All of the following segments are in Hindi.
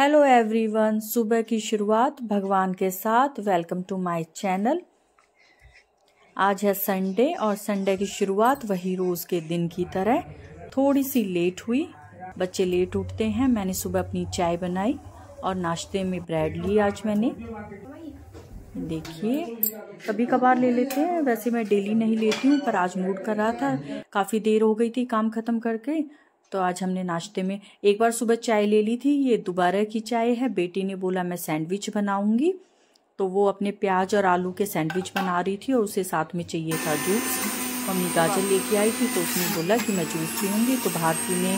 हेलो एवरीवन, सुबह की शुरुआत भगवान के साथ। Welcome to my channel. आज है संडे और संडे की शुरुआत वही रोज़ के दिन की तरह थोड़ी सी लेट हुई। बच्चे लेट उठते हैं। मैंने सुबह अपनी चाय बनाई और नाश्ते में ब्रेड ली। आज मैंने देखिए कभी कभार ले लेते हैं, वैसे मैं डेली नहीं लेती हूँ, पर आज मूड कर रहा था। काफ़ी देर हो गई थी काम ख़त्म करके, तो आज हमने नाश्ते में एक बार सुबह चाय ले ली थी। ये दोबारा की चाय है। बेटी ने बोला मैं सैंडविच बनाऊंगी, तो वो अपने प्याज और आलू के सैंडविच बना रही थी और उसे साथ में चाहिए था जूस। मम्मी गाजर लेके आई थी, तो उसने बोला कि मैं जूस पीऊँगी। तो भारती ने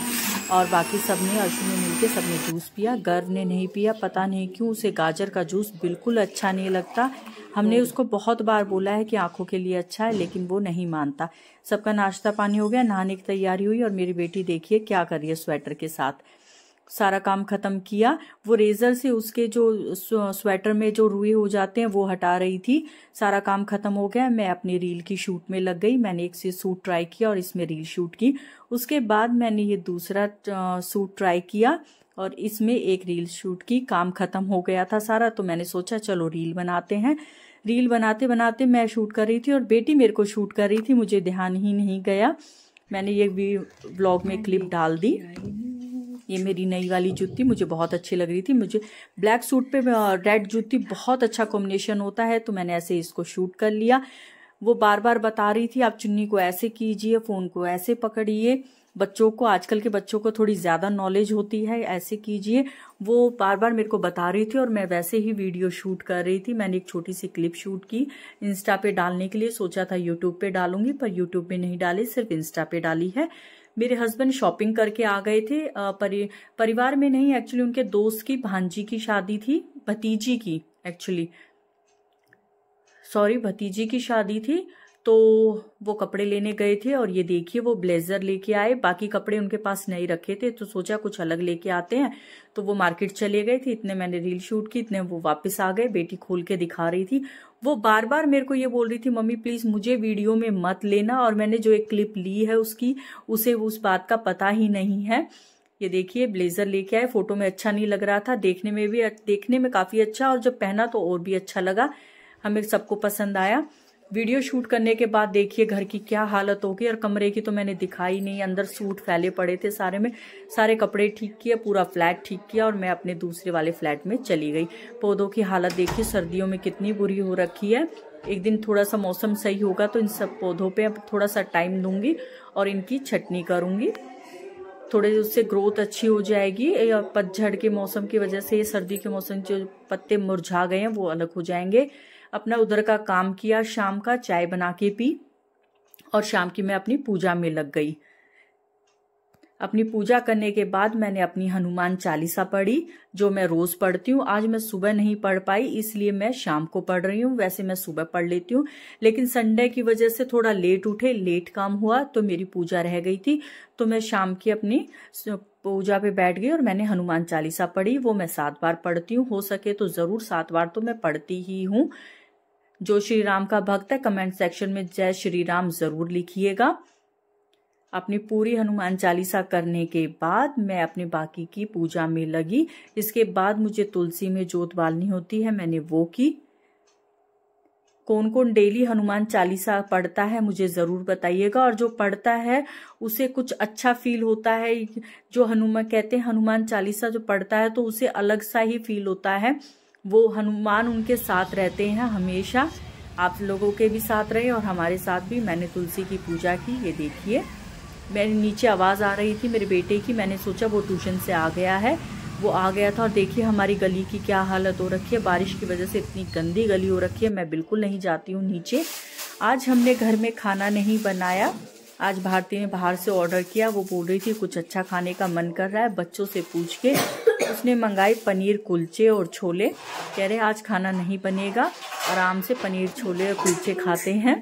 और बाकी सब ने, अर्शु ने मिलकर सबने जूस पिया। गर्व ने नहीं पिया, पता नहीं क्यों, उसे गाजर का जूस बिल्कुल अच्छा नहीं लगता। हमने उसको बहुत बार बोला है कि आंखों के लिए अच्छा है, लेकिन वो नहीं मानता। सबका नाश्ता पानी हो गया, नहाने की तैयारी हुई और मेरी बेटी देखिए क्या कर रही है स्वेटर के साथ। सारा काम खत्म किया। वो रेजर से उसके जो स्वेटर में जो रुए हो जाते हैं वो हटा रही थी। सारा काम खत्म हो गया। मैं अपनी रील की शूट में लग गई। मैंने एक से सूट ट्राई किया और इसमें रील शूट की। उसके बाद मैंने ये दूसरा सूट ट्राई किया और इसमें एक रील शूट की। काम खत्म हो गया था सारा, तो मैंने सोचा चलो रील बनाते हैं। रील बनाते बनाते मैं शूट कर रही थी और बेटी मेरे को शूट कर रही थी, मुझे ध्यान ही नहीं गया। मैंने ये व्लॉग में क्लिप डाल दी। ये मेरी नई वाली जूती मुझे बहुत अच्छी लग रही थी। मुझे ब्लैक सूट पे रेड जूती बहुत अच्छा कॉम्बिनेशन होता है, तो मैंने ऐसे इसको शूट कर लिया। वो बार बार बता रही थी आप चुन्नी को ऐसे कीजिए, फोन को ऐसे पकड़िए। बच्चों को, आजकल के बच्चों को थोड़ी ज्यादा नॉलेज होती है, ऐसे कीजिए। वो बार बार मेरे को बता रही थी और मैं वैसे ही वीडियो शूट कर रही थी। मैंने एक छोटी सी क्लिप शूट की इंस्टा पे डालने के लिए। सोचा था यूट्यूब पे डालूंगी, पर यूट्यूब पे नहीं डाली, सिर्फ इंस्टा पे डाली है। मेरे हस्बैंड शॉपिंग करके आ गए थे। परिवार में नहीं, एक्चुअली उनके दोस्त की भांजी की शादी थी, भतीजी की, भतीजी की शादी थी। तो वो कपड़े लेने गए थे और ये देखिए वो ब्लेजर लेके आए। बाकी कपड़े उनके पास नहीं रखे थे, तो सोचा कुछ अलग लेके आते हैं। तो वो मार्केट चले गए थे। इतने मैंने रील शूट की, इतने वो वापस आ गए। बेटी खोल के दिखा रही थी। वो बार बार मेरे को ये बोल रही थी मम्मी प्लीज मुझे वीडियो में मत लेना, और मैंने जो एक क्लिप ली है उसकी, उसे उस बात का पता ही नहीं है। ये देखिए ब्लेजर लेके आए। फोटो में अच्छा नहीं लग रहा था, देखने में काफी अच्छा, और जब पहना तो और भी अच्छा लगा। हमें सबको पसंद आया। वीडियो शूट करने के बाद देखिए घर की क्या हालत होगी। और कमरे की तो मैंने दिखाई नहीं, अंदर सूट फैले पड़े थे सारे में। सारे कपड़े ठीक किए, पूरा फ्लैट ठीक किया और मैं अपने दूसरे वाले फ्लैट में चली गई। पौधों की हालत देखिए सर्दियों में कितनी बुरी हो रखी है। एक दिन थोड़ा सा मौसम सही होगा तो इन सब पौधों पे अब थोड़ा सा टाइम दूंगी और इनकी छटनी करूंगी। थोड़े उससे ग्रोथ अच्छी हो जाएगी। पतझड़ के मौसम की वजह से, सर्दी के मौसम जो पत्ते मुरझा गए हैं वो अलग हो जाएंगे। अपना उधर का काम किया, शाम का चाय बना के पी और शाम की मैं अपनी पूजा में लग गई। अपनी पूजा करने के बाद मैंने अपनी हनुमान चालीसा पढ़ी, जो मैं रोज पढ़ती हूँ। आज मैं सुबह नहीं पढ़ पाई, इसलिए मैं शाम को पढ़ रही हूँ। वैसे मैं सुबह पढ़ लेती हूँ, लेकिन संडे की वजह से थोड़ा लेट उठे, लेट काम हुआ, तो मेरी पूजा रह गई थी। तो मैं शाम की अपनी पूजा पे बैठ गई और मैंने हनुमान चालीसा पढ़ी। वो मैं 7 बार पढ़ती हूँ, हो सके तो जरूर 7 बार तो मैं पढ़ती ही हूँ। जो श्री राम का भक्त है, कमेंट सेक्शन में जय श्री राम जरूर लिखिएगा। अपनी पूरी हनुमान चालीसा करने के बाद मैं अपने बाकी की पूजा में लगी। इसके बाद मुझे तुलसी में जोत बालनी होती है, मैंने वो की। कौन कौन डेली हनुमान चालीसा पढ़ता है मुझे जरूर बताइएगा, और जो पढ़ता है उसे कुछ अच्छा फील होता है। जो हनुमान कहते हैं, हनुमान चालीसा जो पढ़ता है तो उसे अलग सा ही फील होता है। वो हनुमान उनके साथ रहते हैं हमेशा। आप लोगों के भी साथ रहे और हमारे साथ भी। मैंने तुलसी की पूजा की। ये देखिए मेरे नीचे आवाज आ रही थी मेरे बेटे की, मैंने सोचा वो ट्यूशन से आ गया है, वो आ गया था। और देखिए हमारी गली की क्या हालत हो रखी है, बारिश की वजह से इतनी गंदी गली हो रखी है। मैं बिल्कुल नहीं जाती हूँ नीचे। आज हमने घर में खाना नहीं बनाया। आज भारती ने बाहर से ऑर्डर किया। वो बोल रही थी कुछ अच्छा खाने का मन कर रहा है, बच्चों से पूछ के उसने मंगाई पनीर कुलचे और छोले। कह रहे आज खाना नहीं बनेगा, आराम से पनीर छोले और कुलचे खाते हैं।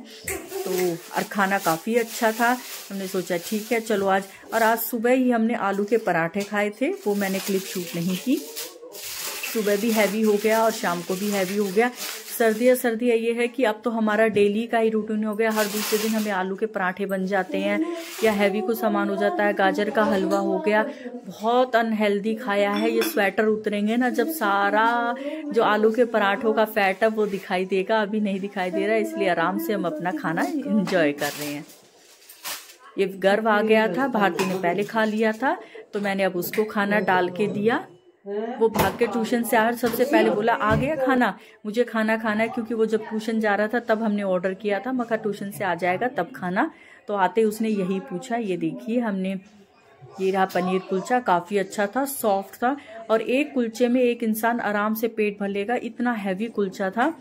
तो और खाना काफ़ी अच्छा था। हमने सोचा ठीक है चलो आज। और आज सुबह ही हमने आलू के पराठे खाए थे, वो मैंने क्लिप शूट नहीं की। सुबह भी हैवी हो गया और शाम को भी हैवी हो गया। सर्दियाँ ये है कि अब तो हमारा डेली का ही रूटीन हो गया। हर दूसरे दिन हमें आलू के पराठे बन जाते हैं या हैवी कुछ सामान हो जाता है। गाजर का हलवा हो गया, बहुत अनहेल्दी खाया है। ये स्वेटर उतरेंगे ना जब सारा जो आलू के पराठों का फैट है वो दिखाई देगा। अभी नहीं दिखाई दे रहा है, इसलिए आराम से हम अपना खाना एंजॉय कर रहे हैं। ये गर्व आ गया था, भारती ने पहले खा लिया था तो मैंने अब उसको खाना डाल के दिया। वो भाग के ट्यूशन से आकर सबसे पहले बोला आ गया खाना, मुझे खाना खाना है, क्योंकि वो जब ट्यूशन जा रहा था तब हमने ऑर्डर किया था। मैं कहा ट्यूशन से आ जाएगा तब खाना, तो आते उसने यही पूछा। ये देखिए हमने, ये रहा पनीर कुलचा, काफ़ी अच्छा था, सॉफ्ट था, और एक कुलचे में एक इंसान आराम से पेट भर लेगा, इतना हैवी कुलचा था।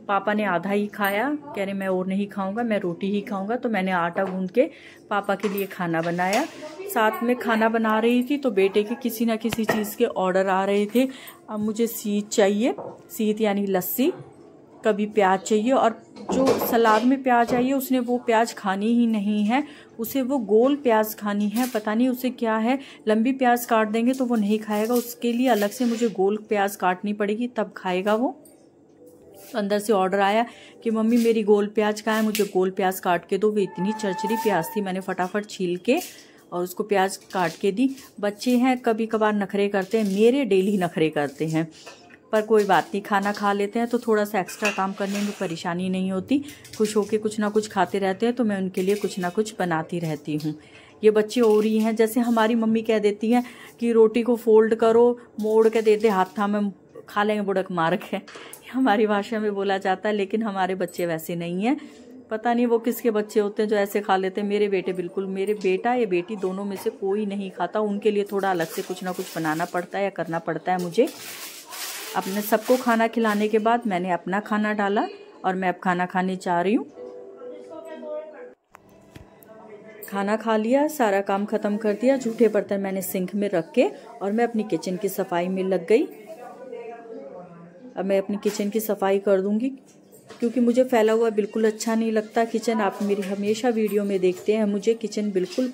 पापा ने आधा ही खाया, कह रहे मैं और नहीं खाऊंगा, मैं रोटी ही खाऊंगा। तो मैंने आटा गूंद के पापा के लिए खाना बनाया। साथ में खाना बना रही थी तो बेटे के किसी ना किसी चीज़ के ऑर्डर आ रहे थे। अब मुझे सीत चाहिए, सीत यानी लस्सी, कभी प्याज चाहिए, और जो सलाद में प्याज चाहिए उसने वो प्याज खानी ही नहीं है, उसे वो गोल प्याज खानी है। पता नहीं उसे क्या है, लंबी प्याज काट देंगे तो वो नहीं खाएगा, उसके लिए अलग से मुझे गोल प्याज काटनी पड़ेगी तब खाएगा वो। अंदर से ऑर्डर आया कि मम्मी मेरी गोल प्याज कहाँ है, मुझे गोल प्याज काट के दो। वो इतनी चरचरी प्याज थी, मैंने फटाफट छील के और उसको प्याज काट के दी। बच्चे हैं, कभी कभार नखरे करते हैं, मेरे डेली नखरे करते हैं, पर कोई बात नहीं, खाना खा लेते हैं तो थोड़ा सा एक्स्ट्रा काम करने में परेशानी नहीं होती। खुश होके कुछ ना कुछ खाते रहते हैं तो मैं उनके लिए कुछ ना कुछ बनाती रहती हूँ। ये बच्चे और ही हैं, जैसे हमारी मम्मी कह देती हैं कि रोटी को फोल्ड करो, मोड़ के दे दे, हाथ था में खा लेंगे बुड़क मार के, हमारी भाषा में बोला जाता है। लेकिन हमारे बच्चे वैसे नहीं हैं, पता नहीं वो किसके बच्चे होते हैं जो ऐसे खा लेते हैं। मेरे बेटे बिल्कुल, मेरे बेटा या बेटी दोनों में से कोई नहीं खाता, उनके लिए थोड़ा अलग से कुछ ना कुछ बनाना पड़ता है या करना पड़ता है मुझे। अपने सबको खाना खिलाने के बाद मैंने अपना खाना डाला और मैं अब खाना खाने जा रही हूँ। खाना खा लिया, सारा काम खत्म कर दिया, जूठे बर्तन मैंने सिंक में रख के और मैं अपनी किचन की सफाई में लग गई। अब मैं अपनी किचन की सफाई कर दूंगी, क्योंकि मुझे फैला हुआ बिल्कुल अच्छा नहीं लगता किचन। आप मेरी हमेशा वीडियो में देखते हैं, मुझे किचन बिल्कुल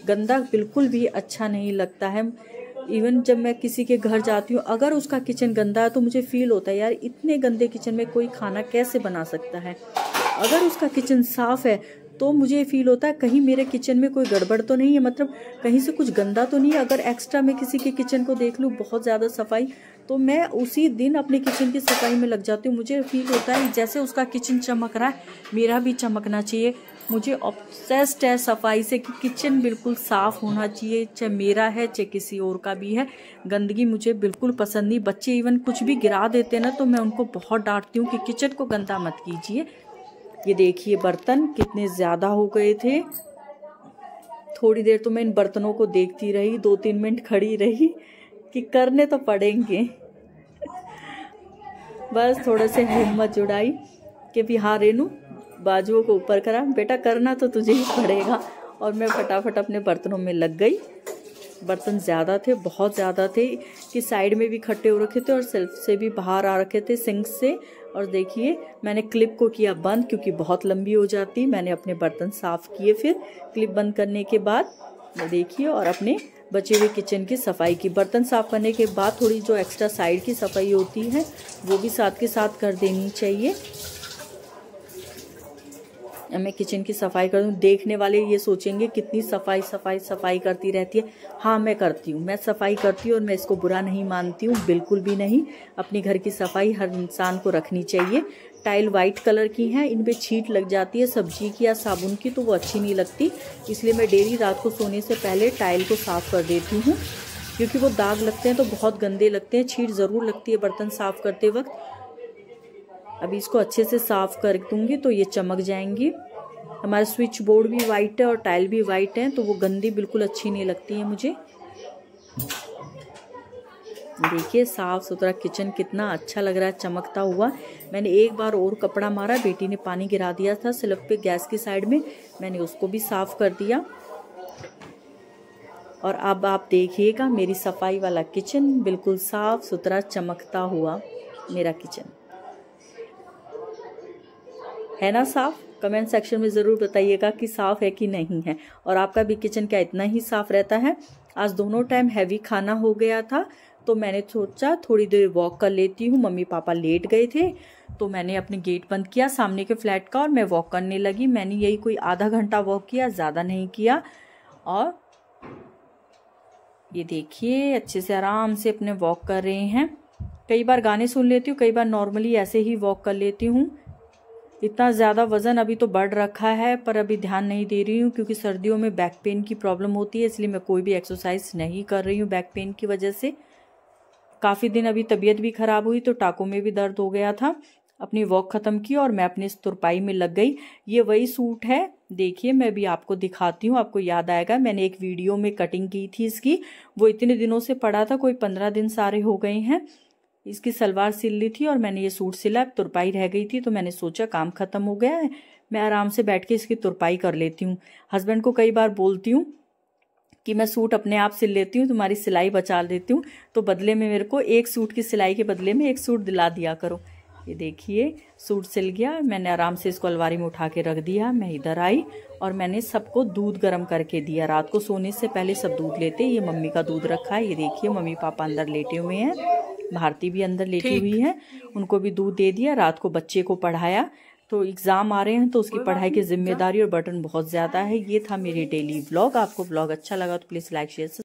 गंदा बिल्कुल भी अच्छा नहीं लगता है। इवन जब मैं किसी के घर जाती हूँ, अगर उसका किचन गंदा है तो मुझे फील होता है यार इतने गंदे किचन में कोई खाना कैसे बना सकता है। अगर उसका किचन साफ है तो मुझे फील होता है कहीं मेरे किचन में कोई गड़बड़ तो नहीं है, मतलब कहीं से कुछ गंदा तो नहीं है। अगर एक्स्ट्रा मैं किसी के किचन को देख लूँ बहुत ज़्यादा सफाई, तो मैं उसी दिन अपने किचन की सफाई में लग जाती हूँ। मुझे फील होता है जैसे उसका किचन चमक रहा है मेरा भी चमकना चाहिए। मुझे ऑब्सेस्ड है सफाई से कि किचन बिल्कुल साफ़ होना चाहिए, चाहे मेरा है चाहे किसी और का भी है। गंदगी मुझे बिल्कुल पसंद नहीं। बच्चे इवन कुछ भी गिरा देते हैं ना तो मैं उनको बहुत डांटती हूँ कि किचन को गंदा मत कीजिए। ये देखिए बर्तन कितने ज़्यादा हो गए थे। थोड़ी देर तो मैं इन बर्तनों को देखती रही, 2-3 मिनट खड़ी रही कि करने तो पड़ेंगे। बस थोड़ा से हिम्मत जुटाई कि भी हाँ रेनू बाजुओं को ऊपर करा, बेटा करना तो तुझे ही पड़ेगा। और मैं फटाफट अपने बर्तनों में लग गई। बर्तन ज़्यादा थे, बहुत ज़्यादा थे कि साइड में भी इकट्ठे हो रखे थे और सेल्फ से भी बाहर आ रखे थे सिंक से। और देखिए मैंने क्लिप को किया बंद क्योंकि बहुत लंबी हो जाती। मैंने अपने बर्तन साफ़ किए, फिर क्लिप बंद करने के बाद मैं देखिए और अपने बचे हुए किचन की सफाई की। बर्तन साफ़ करने के बाद थोड़ी जो एक्स्ट्रा साइड की सफाई होती है वो भी साथ के साथ कर देनी चाहिए। मैं किचन की सफाई कर दूँ, देखने वाले ये सोचेंगे कितनी सफाई सफाई सफाई करती रहती है। हाँ मैं करती हूँ, मैं सफाई करती हूँ और मैं इसको बुरा नहीं मानती हूँ, बिल्कुल भी नहीं। अपनी घर की सफाई हर इंसान को रखनी चाहिए। टाइल वाइट कलर की हैं, इन पे छींट लग जाती है सब्जी की या साबुन की, तो वो अच्छी नहीं लगती। इसलिए मैं डेली रात को सोने से पहले टाइल को साफ़ कर देती हूँ, क्योंकि वो दाग लगते हैं तो बहुत गंदे लगते हैं। छींट ज़रूर लगती है बर्तन साफ़ करते वक्त। अभी इसको अच्छे से साफ़ कर दूंगी तो ये चमक जाएंगी। हमारा स्विच बोर्ड भी वाइट है और टाइल भी वाइट है, तो वो गंदी बिल्कुल अच्छी नहीं लगती है मुझे। देखिए साफ़ सुथरा किचन कितना अच्छा लग रहा है चमकता हुआ। मैंने एक बार और कपड़ा मारा, बेटी ने पानी गिरा दिया था स्लैब पे गैस की साइड में, मैंने उसको भी साफ़ कर दिया। और अब आप देखिएगा मेरी सफाई वाला किचन बिल्कुल साफ़ सुथरा चमकता हुआ मेरा किचन है ना साफ़। कमेंट सेक्शन में ज़रूर बताइएगा कि साफ़ है कि नहीं है, और आपका भी किचन क्या इतना ही साफ़ रहता है। आज दोनों टाइम हैवी खाना हो गया था तो मैंने सोचा थोड़ी देर वॉक कर लेती हूँ। मम्मी पापा लेट गए थे तो मैंने अपने गेट बंद किया सामने के फ्लैट का और मैं वॉक करने लगी। मैंने यही कोई आधा घंटा वॉक किया, ज़्यादा नहीं किया। और ये देखिए अच्छे से आराम से अपने वॉक कर रहे हैं। कई बार गाने सुन लेती हूँ, कई बार नॉर्मली ऐसे ही वॉक कर लेती हूँ। इतना ज़्यादा वज़न अभी तो बढ़ रखा है पर अभी ध्यान नहीं दे रही हूँ क्योंकि सर्दियों में बैक पेन की प्रॉब्लम होती है, इसलिए मैं कोई भी एक्सरसाइज नहीं कर रही हूँ बैक पेन की वजह से। काफ़ी दिन अभी तबीयत भी ख़राब हुई तो टाकों में भी दर्द हो गया था। अपनी वॉक ख़त्म की और मैं अपनी इस तुरपाई में लग गई। ये वही सूट है, देखिए मैं भी आपको दिखाती हूँ, आपको याद आएगा मैंने एक वीडियो में कटिंग की थी इसकी। वो इतने दिनों से पड़ा था, कोई 15 दिन सारे हो गए हैं। इसकी सलवार सिल ली थी और मैंने ये सूट सिला, तुरपाई रह गई थी तो मैंने सोचा काम खत्म हो गया है, मैं आराम से बैठ के इसकी तुरपाई कर लेती हूँ। हस्बैंड को कई बार बोलती हूँ कि मैं सूट अपने आप सिल लेती हूँ, तुम्हारी सिलाई बचा देती हूँ, तो बदले में मेरे को एक सूट की सिलाई के बदले में एक सूट दिला दिया करो। ये देखिए सूट सिल गया, मैंने आराम से इसको अलमारी में उठा के रख दिया। मैं इधर आई और मैंने सबको दूध गर्म करके दिया। रात को सोने से पहले सब दूध लेते, ये मम्मी का दूध रखा है। ये देखिए मम्मी पापा अंदर लेटे हुए हैं, भारती भी अंदर लेटी हुई है, उनको भी दूध दे दिया। रात को बच्चे को पढ़ाया, तो एग्ज़ाम आ रहे हैं तो उसकी पढ़ाई की जिम्मेदारी और बर्डन बहुत ज़्यादा है। ये था मेरी डेली व्लॉग। आपको व्लॉग अच्छा लगा तो प्लीज़ लाइक शेयर